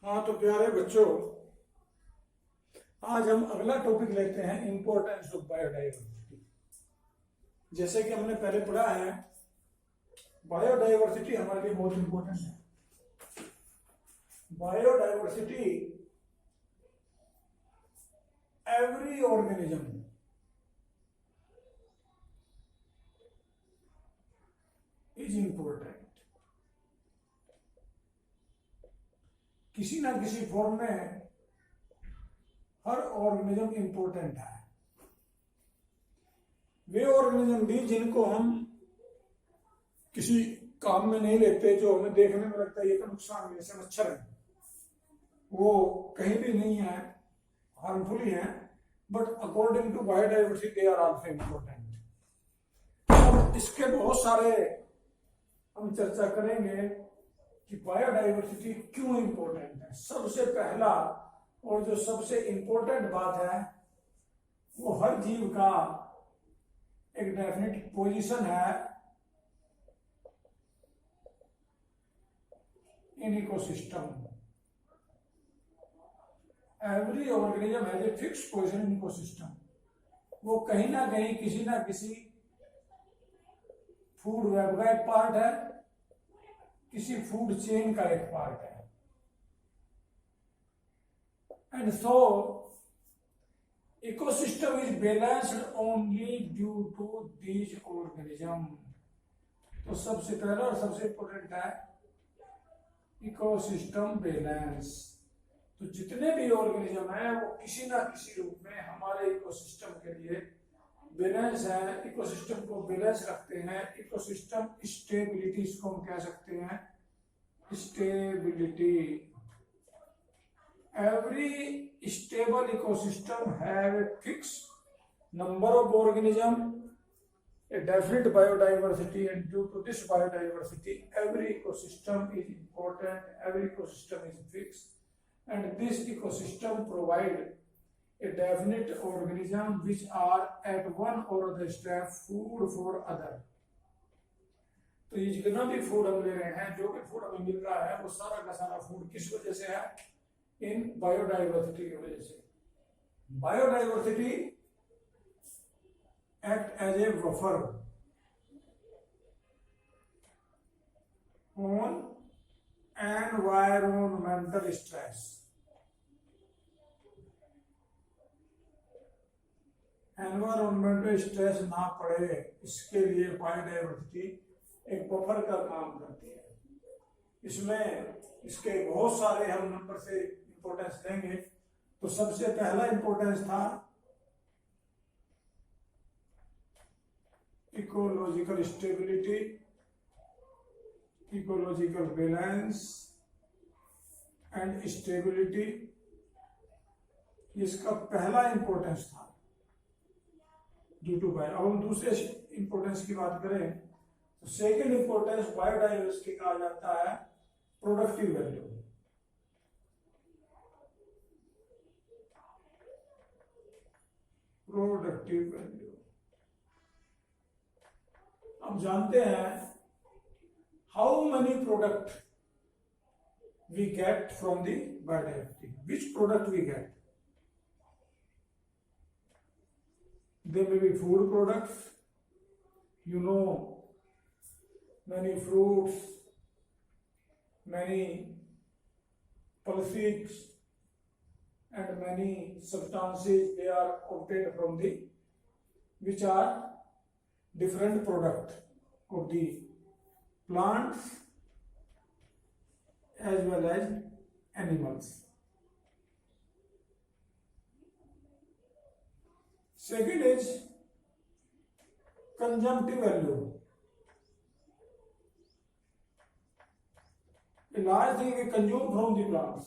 हाँ तो प्यारे बच्चों, आज हम अगला टॉपिक लेते हैं इंपॉर्टेंस ऑफ बायोडाइवर्सिटी। जैसे कि हमने पहले पढ़ा है, बायोडाइवर्सिटी हमारे लिए बहुत इंपॉर्टेंट है। Biodiversity every organism is important. किसी ना किसी फॉर्म में हर ऑर्गेनिज्म इंपॉर्टेंट है। वे ऑर्गेनिज्म भी जिनको हम किसी काम में नहीं लेते, जो हमें देखने में लगता है ये तो नुकसान है, जैसे मच्छर है, वो कहीं भी नहीं है, हार्मफुल ही है, but according to biodiversity they are also important. इसके बहुत सारे हम चर्चा करेंगे कि बायोडाइवर्सिटी क्यों इंपॉर्टेंट है। सबसे पहला और जो सबसे इंपॉर्टेंट बात है, वो हर जीव का एक डेफिनेट पोजीशन है in ecosystem. Every organism has a fixed position in ecosystem. वो कहीं ना कहीं किसी ना किसी फूड वेब का एक पार्ट है, किसी फूड चेन का एक पार्ट है। And so ecosystem is balanced only due to these organism। तो सबसे पहला और सबसे इंपॉर्टेंट है इकोसिस्टम बैलेंस। तो जितने भी ऑर्गेनिज्म है वो किसी ना किसी रूप में हमारे इकोसिस्टम के लिए बैलेंस है, इकोसिस्टम को बैलेंस रखते हैं। इकोसिस्टम स्टेबिलिटी, इसको हम कह सकते हैं stability. Every stable ecosystem have a fixed number of organism, a definite biodiversity, and due to this biodiversity, every ecosystem is important, every ecosystem is fixed, and this ecosystem provide a definite organism which are at one or other step food for other। तो ये जितना भी food हम ले रहे हैं, जो भी फूड हमें मिल रहा है, वो सारा का सारा फूड किस वजह से है? इन बायोडाइवर्सिटी की वजह से। Biodiversity act as a buffer on environmental stress. Environmental stress ना पड़े, इसके लिए बायोडाइवर्सिटी एक बफर का काम करती है। इसमें इसके बहुत सारे हम नंबर से इंपॉर्टेंस देंगे। तो सबसे पहला इंपॉर्टेंस था ecological stability, ecological balance and stability. इसका पहला इंपॉर्टेंस था ड्यू टू बायो। अब हम दूसरे इंपॉर्टेंस की बात करें तो सेकेंड इंपॉर्टेंस बायोडाइवर्सिटी का आ जाता है प्रोडक्टिव वैल्यू। प्रोडक्टिव वैल्यू हम जानते हैं how many product we get from the biodiversity. Which product we get? They may be food products, you know, many fruits, many pulses and many substances, they are obtained from the, which are different product of the plants as well as animals। Second is consumptive value। A large thing we consume from the plants,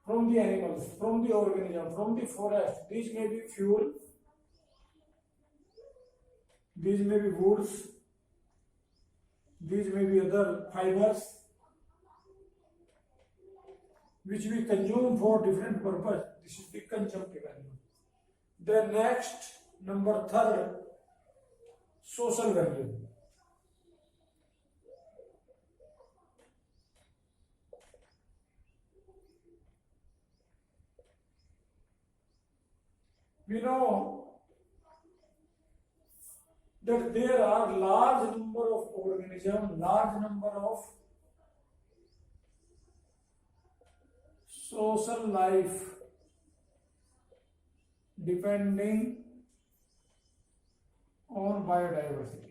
from the animals, from the organism, from the forest. These may be fuel, these may be woods, these may be other fibers which we consume for different purpose. This is the consumptive value। The next, number third, social value। we know that there are large number of organisms, large number of social life depending on biodiversity.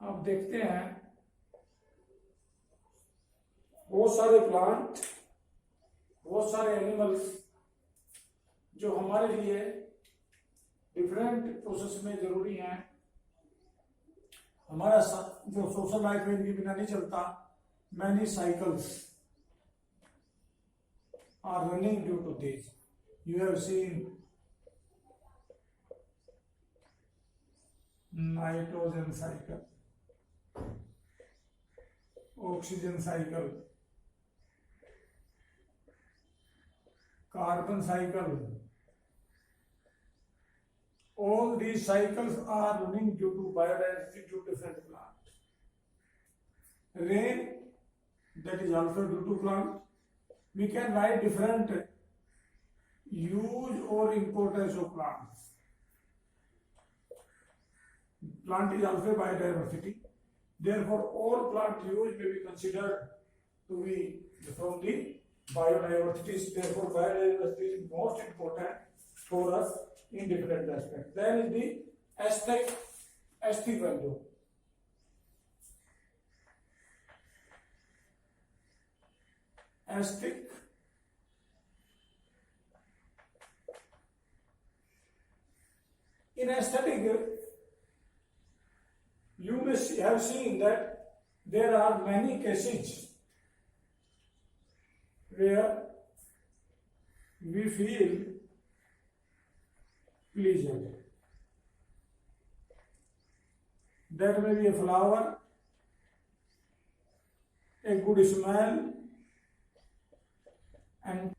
आप देखते हैं बहुत सारे plant, बहुत सारे animals जो हमारे लिए डिफरेंट प्रोसेस में जरूरी हैं, हमारा जो सोशल लाइफ में इनके बिना नहीं चलता. Many cycles are running due to this. You have seen nitrogen cycle, oxygen cycle, carbon cycle. All these cycles are running due to biodiversity due to different plants. Rain, that is also due to plant. We can write different use or importance of plants. Plant is also biodiversity. Therefore, all plant use may be considered to be from the biodiversity. Therefore, biodiversity is most important for us in different aspects. Then is the aesthetic value. Aesthetic. In aesthetic, you may have seen that there are many cases where we feel pleasure. That may be a flower, a good smell, and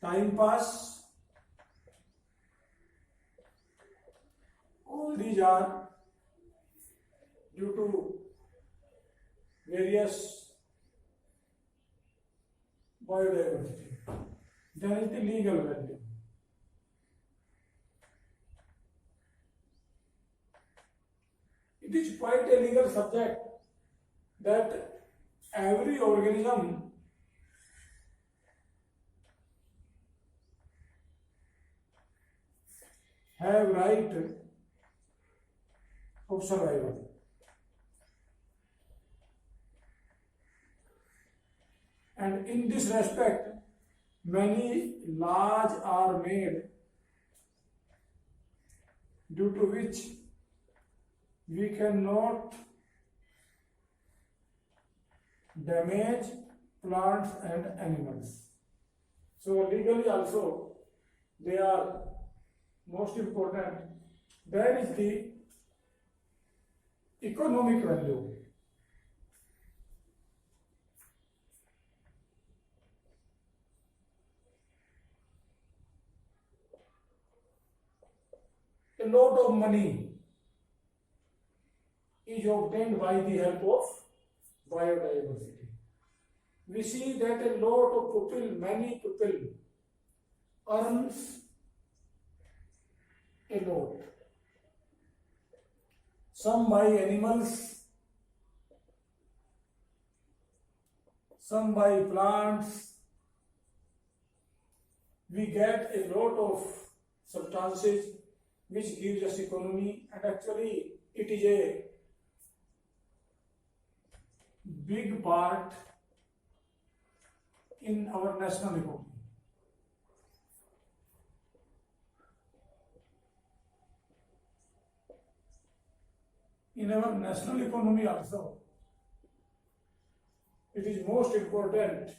time pass. All these are due to various biodiversity. Then is the legal value. It is quite a legal subject that every organism have right of survival. And in this respect, many laws are made due to which we cannot damage plants and animals. So legally also they are most important. That is the economic value. A lot of money is obtained by the help of biodiversity. We see that a lot of people, many people earns a lot. Some by animals, some by plants. We get a lot of substances which gives us economy, and actually it is a big part in our national economy. In our national economy also, it is most important.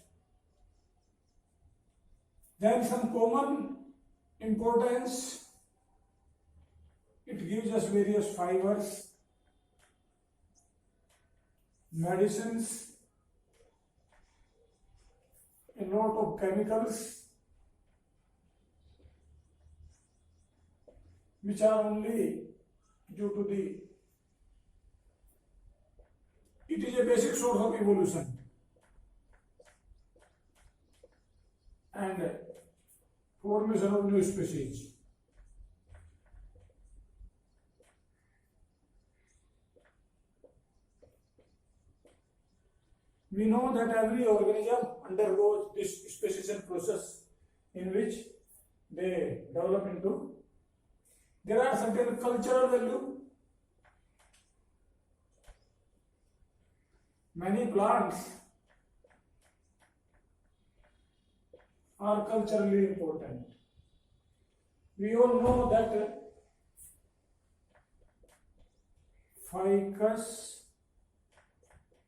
Then some common importance, it gives us various fibers, medicines, a lot of chemicals which are only due to the, it is a basic source of evolution. and formation of new species. We know that every organism undergoes this speciation process in which they develop into. There are certain cultural value. Many plants are culturally important. We all know that Ficus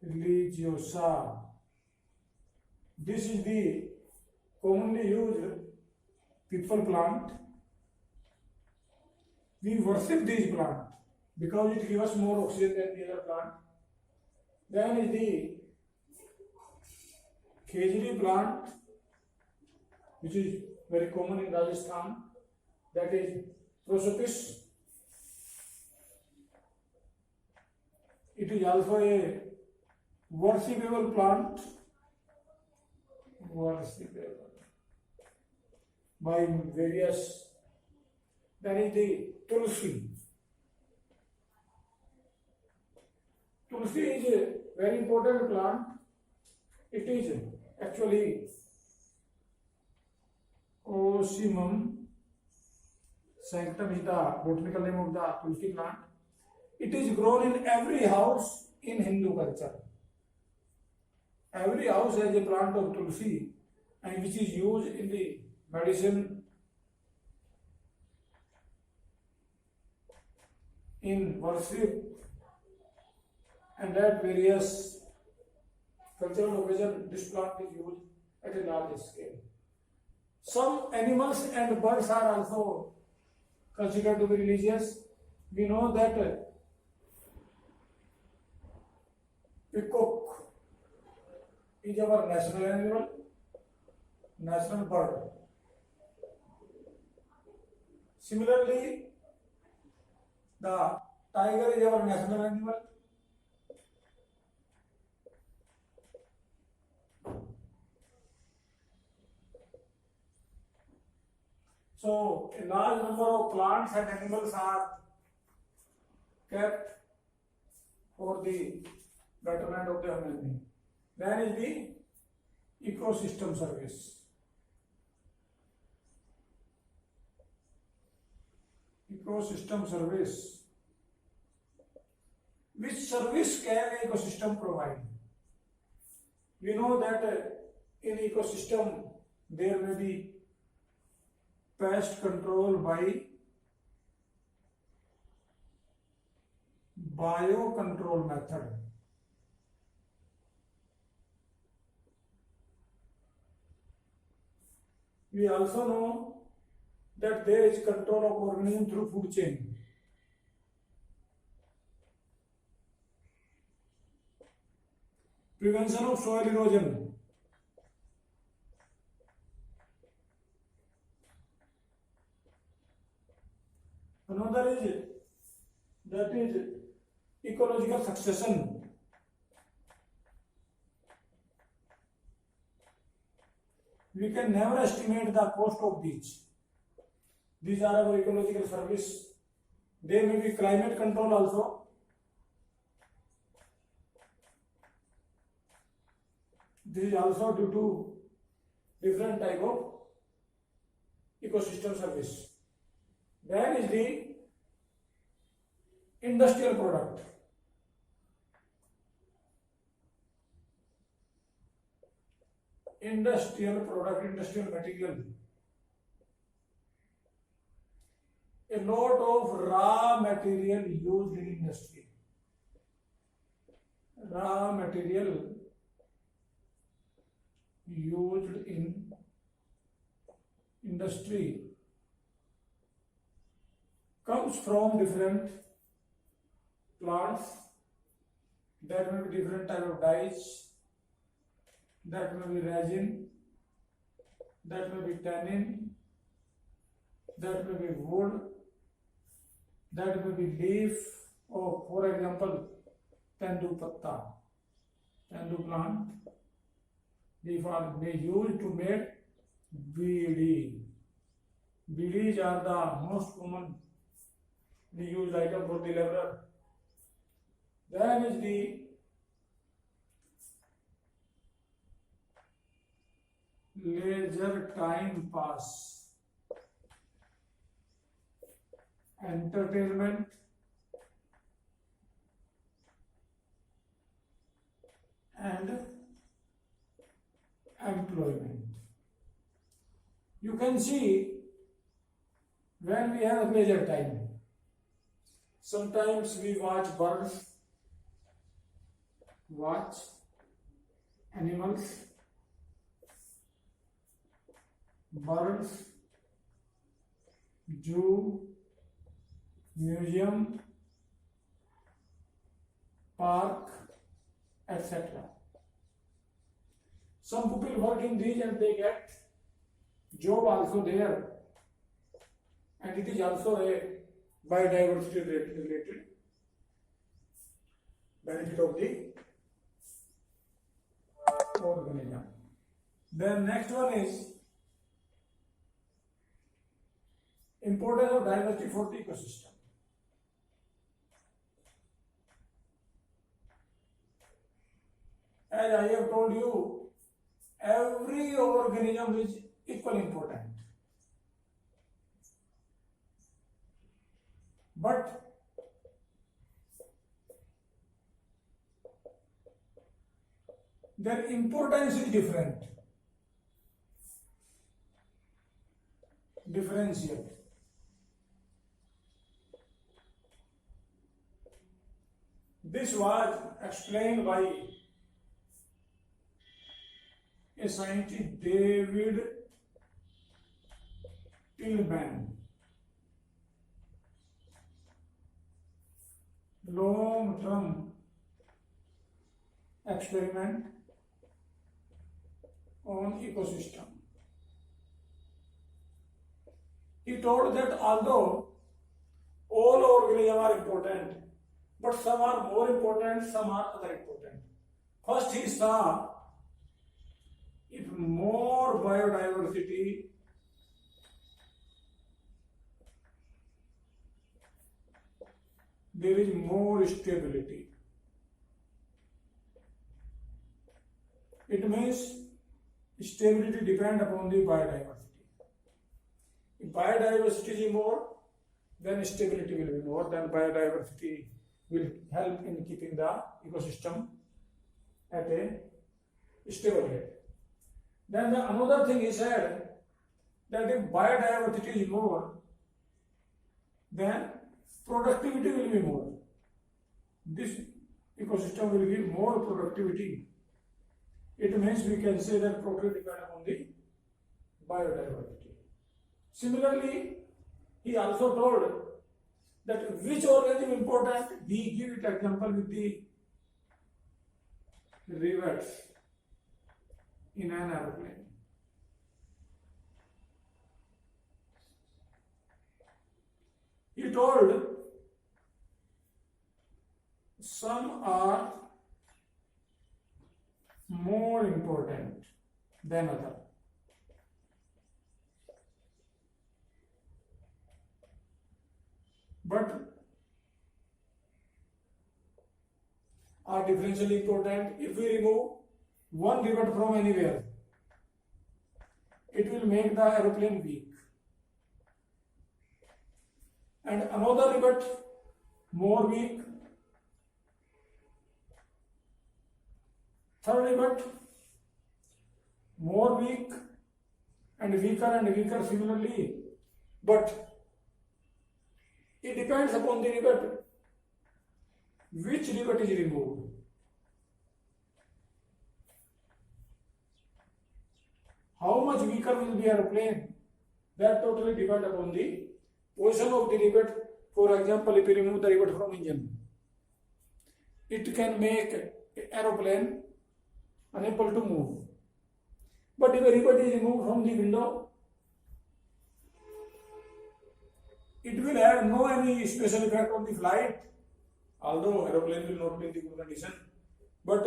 religiosa, this is the commonly used people plant. We worship this plant because it gives us more oxygen than the other plant. Then is the khejri plant, which is very common in Rajasthan, that is Prosopis. It is also a worshipable plant, worshipable by various. Then is the Tulsi. Tulsi is a very important plant. It is actually Ocimum sanctum is the botanical name of the Tulsi plant. It is grown in every house in Hindu culture. Every house has a plant of Tulsi, and which is used in the medicine, in worship, and at various cultural occasions. This plant is used at a large scale. Some animals and birds are also considered to be religious. We know that peacock is our national animal, national bird. Similarly, the tiger is our national animal. So, a large number of plants and animals are kept for the betterment of the human. Then is the ecosystem service. Ecosystem service. Which service can ecosystem provide? We know that in ecosystem there may be pest control by biocontrol method. We also know that there is control of organism through food chain. Prevention of soil erosion. Another is that is ecological succession. We can never estimate the cost of these. These are our ecological service. There may be climate control also. This is also due to different type of ecosystem service. Then is the industrial product. Industrial product, industrial material. A lot of raw material used in industry. Raw material used in industry comes from different plants. That may be different type of dyes, that may be resin, that may be tannin, that may be wood, that may be leaf of, for example, tendu patta, tendu plant. Leaf are used to make BD. BDs are the most commonly used item for the laborer. Then is the leisure time pass, entertainment, and employment. You can see when we have leisure time, sometimes we watch birds, watch animals, birds, zoo, museum, park, etc. Some people work in these and they get job also there, and it is also a biodiversity related benefit of the organism. Then next one is importance of diversity for the ecosystem. As I have told you, every organism is equally important. But their importance is different. Differential. This was explained by a scientist, David Tillman. Long-term experiment on ecosystem. He told that although all organisms are important, but some are more important, some are other important. First he saw if more biodiversity there is more stability. It means stability depends upon the biodiversity. If biodiversity is more, then stability will be more, then biodiversity will help in keeping the ecosystem at a stable rate. Then another thing he said that if biodiversity is more, then productivity will be more. This ecosystem will give more productivity. It means we can say that productivity depends upon the biodiversity. Similarly, he also told that which organism is important. He gave it example with the rivets in an aeroplane. He told some are more important than others. But are differentially important. If we remove one rivet from anywhere, it will make the aeroplane weak. And another rivet more weak. Third rivet more weak and weaker similarly. But it depends upon the rivet. Which rivet is removed? How much weaker will be aeroplane? That totally depends upon the position of the rivet. For example, if you remove the rivet from engine, it can make aeroplane unable to move. But if a rivet is removed from the window, it will have no any special effect on the flight, although aeroplane will not be in the good condition, but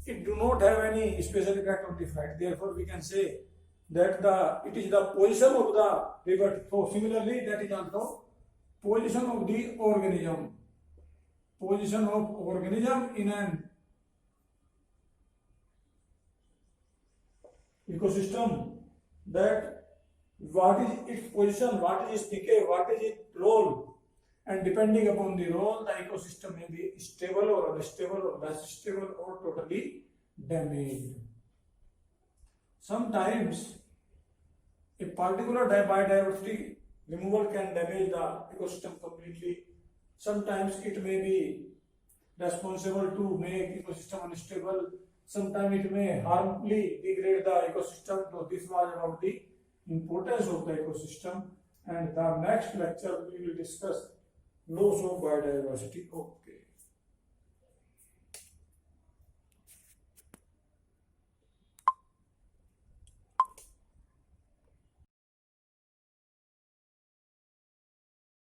it do not have any special effect on the flight. Therefore, we can say that it is the position of the pivot. So similarly, that is also position of the organism. Position of organism in an ecosystem, that what is its position, what is its decay, what is its role, and depending upon the role, the ecosystem may be stable or unstable or less stable or totally damaged. Sometimes a particular biodiversity removal can damage the ecosystem completely. Sometimes it may be responsible to make ecosystem unstable. Sometimes it may harmfully degrade the ecosystem. So this was about the importance of the ecosystem. And the next lecture we will discuss loss of biodiversity.